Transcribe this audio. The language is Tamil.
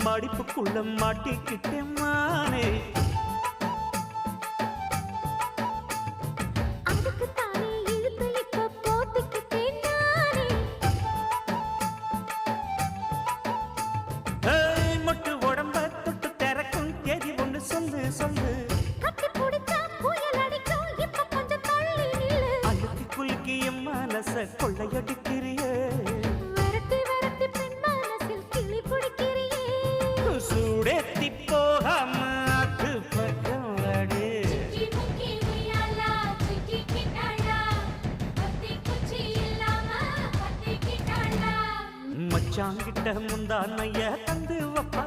மடிப்புக்குள்ள மாட்டிக்கிட்டேன் மானே. மொட்டு உடம்ப தொட்டு திறக்கும் தேதி ஒண்ணு சொல்லு சொல்லு. அழுத்தி குலுக்கி என் மனச கொள்ளையடிக்கிறியே. சூடேத்தி போகாம அது பக்கம் அடி. மச்சாங்கிட்ட முந்தானைய தந்து வப்பா